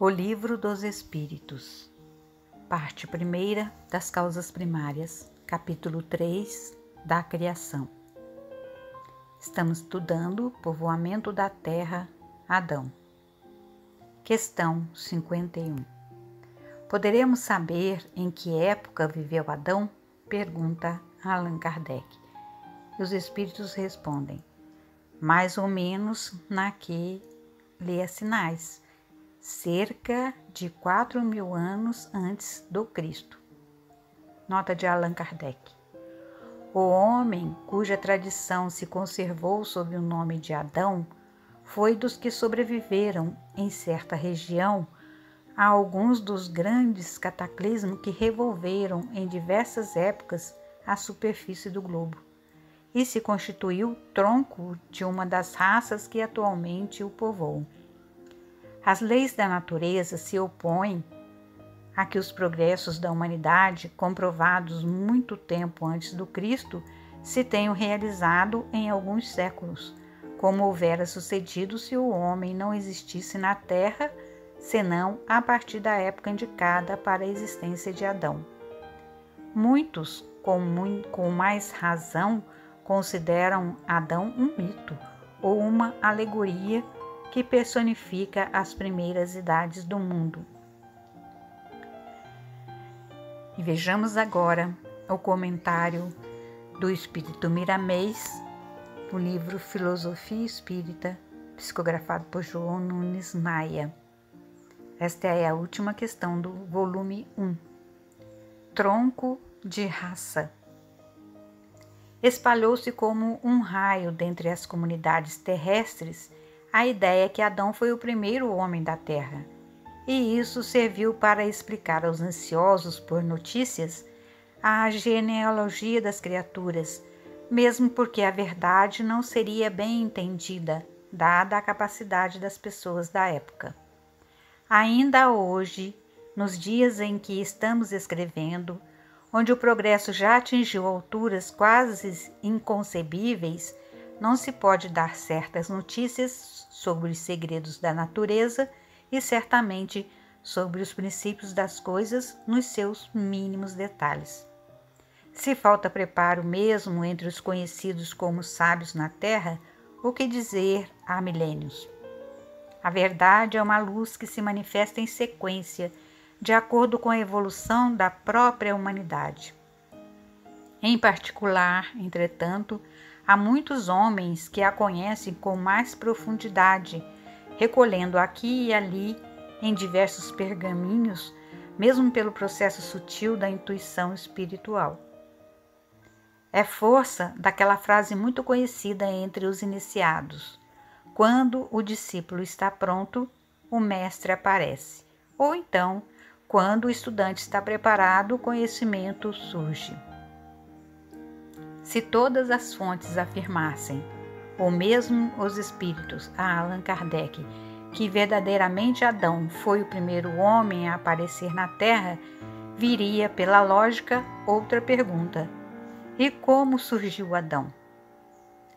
O Livro dos Espíritos, parte 1 das causas primárias, capítulo 3 da criação. Estamos estudando o povoamento da Terra, Adão. Questão 51. Poderemos saber em que época viveu Adão? Pergunta Allan Kardec. E os Espíritos respondem, mais ou menos na que lhe assinais, cerca de 4.000 anos antes do Cristo. Nota de Allan Kardec. O homem cuja tradição se conservou sob o nome de Adão foi dos que sobreviveram em certa região a alguns dos grandes cataclismos que revolveram em diversas épocas a superfície do globo e se constituiu tronco de uma das raças que atualmente o povoam. As leis da natureza se opõem a que os progressos da humanidade, comprovados muito tempo antes do Cristo, se tenham realizado em alguns séculos, como houvera sucedido se o homem não existisse na Terra, senão a partir da época indicada para a existência de Adão. Muitos, com mais razão, consideram Adão um mito ou uma alegoria que personifica as primeiras idades do mundo. E vejamos agora o comentário do Espírito Miramês, o livro Filosofia Espírita, psicografado por João Nunes Maia. Esta é a última questão do volume 1. Tronco de raça. Espalhou-se como um raio dentre as comunidades terrestres a ideia que Adão foi o primeiro homem da Terra, e isso serviu para explicar aos ansiosos por notícias a genealogia das criaturas, mesmo porque a verdade não seria bem entendida, dada a capacidade das pessoas da época. Ainda hoje, nos dias em que estamos escrevendo, onde o progresso já atingiu alturas quase inconcebíveis, não se pode dar certas notícias sobre os segredos da natureza e certamente sobre os princípios das coisas nos seus mínimos detalhes. Se falta preparo mesmo entre os conhecidos como sábios na Terra, o que dizer há milênios? A verdade é uma luz que se manifesta em sequência, de acordo com a evolução da própria humanidade. Em particular, entretanto, há muitos homens que a conhecem com mais profundidade, recolhendo aqui e ali, em diversos pergaminhos, mesmo pelo processo sutil da intuição espiritual. É força daquela frase muito conhecida entre os iniciados: quando o discípulo está pronto, o mestre aparece. Ou então, quando o estudante está preparado, o conhecimento surge. Se todas as fontes afirmassem, ou mesmo os espíritos, a Allan Kardec, que verdadeiramente Adão foi o primeiro homem a aparecer na Terra, viria pela lógica outra pergunta: e como surgiu Adão?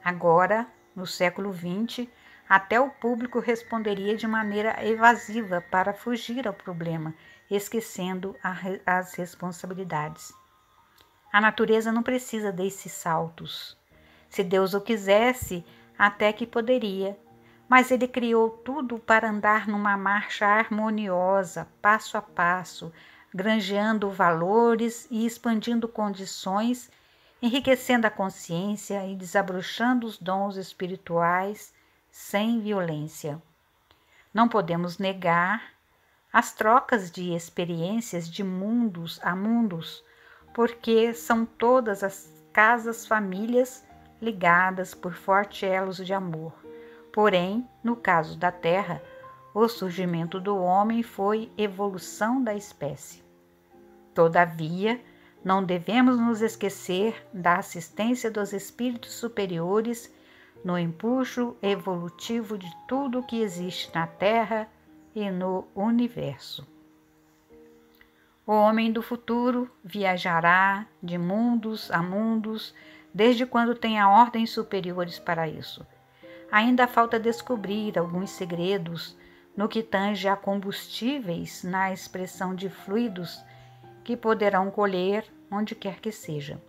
Agora, no século XX, até o público responderia de maneira evasiva para fugir ao problema, esquecendo as responsabilidades. A natureza não precisa desses saltos. Se Deus o quisesse, até que poderia, mas Ele criou tudo para andar numa marcha harmoniosa, passo a passo, granjeando valores e expandindo condições, enriquecendo a consciência e desabrochando os dons espirituais sem violência. Não podemos negar as trocas de experiências de mundos a mundos, porque são todas as casas-famílias ligadas por fortes elos de amor. Porém, no caso da Terra, o surgimento do homem foi evolução da espécie. Todavia, não devemos nos esquecer da assistência dos espíritos superiores no empuxo evolutivo de tudo o que existe na Terra e no universo. O homem do futuro viajará de mundos a mundos, desde quando tenha ordens superiores para isso. Ainda falta descobrir alguns segredos no que tange a combustíveis, na expressão de fluidos que poderão colher onde quer que seja.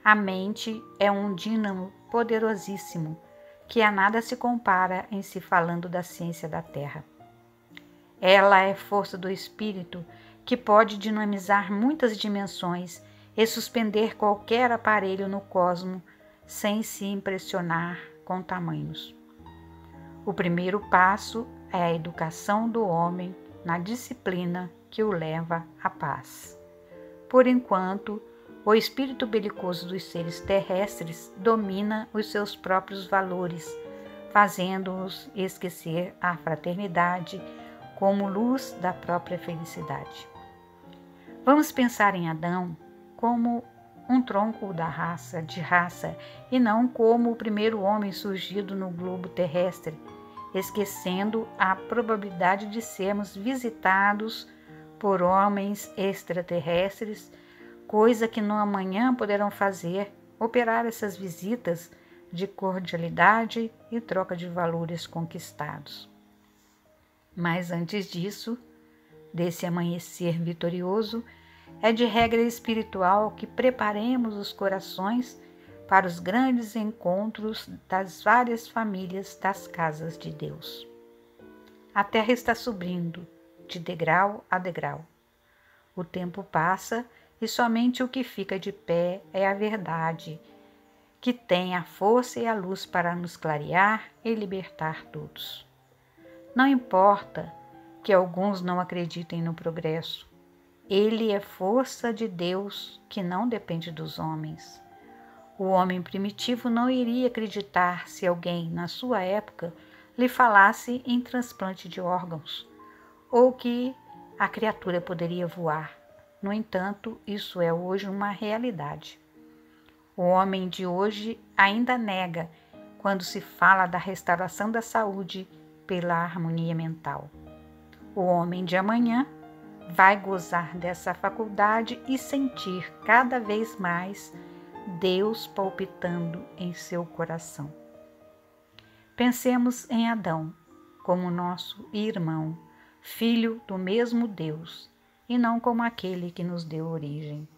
A mente é um dínamo poderosíssimo, que a nada se compara em se falando da ciência da Terra. Ela é força do espírito que pode dinamizar muitas dimensões e suspender qualquer aparelho no cosmo sem se impressionar com tamanhos. O primeiro passo é a educação do homem na disciplina que o leva à paz. Por enquanto, o espírito belicoso dos seres terrestres domina os seus próprios valores, fazendo-os esquecer a fraternidade como luz da própria felicidade. Vamos pensar em Adão como um tronco de raça, e não como o primeiro homem surgido no globo terrestre, esquecendo a probabilidade de sermos visitados por homens extraterrestres, coisa que no amanhã poderão fazer, operar essas visitas de cordialidade e troca de valores conquistados. Mas antes disso, desse amanhecer vitorioso, é de regra espiritual que preparemos os corações para os grandes encontros das várias famílias das casas de Deus. A terra está subindo, de degrau a degrau. O tempo passa e somente o que fica de pé é a verdade, que tem a força e a luz para nos clarear e libertar todos. Não importa que alguns não acreditem no progresso. Ele é força de Deus que não depende dos homens. O homem primitivo não iria acreditar se alguém, na sua época, lhe falasse em transplante de órgãos, ou que a criatura poderia voar. No entanto, isso é hoje uma realidade. O homem de hoje ainda nega quando se fala da restauração da saúde pela harmonia mental. O homem de amanhã vai gozar dessa faculdade e sentir cada vez mais Deus palpitando em seu coração. Pensemos em Adão como nosso irmão, filho do mesmo Deus, e não como aquele que nos deu origem.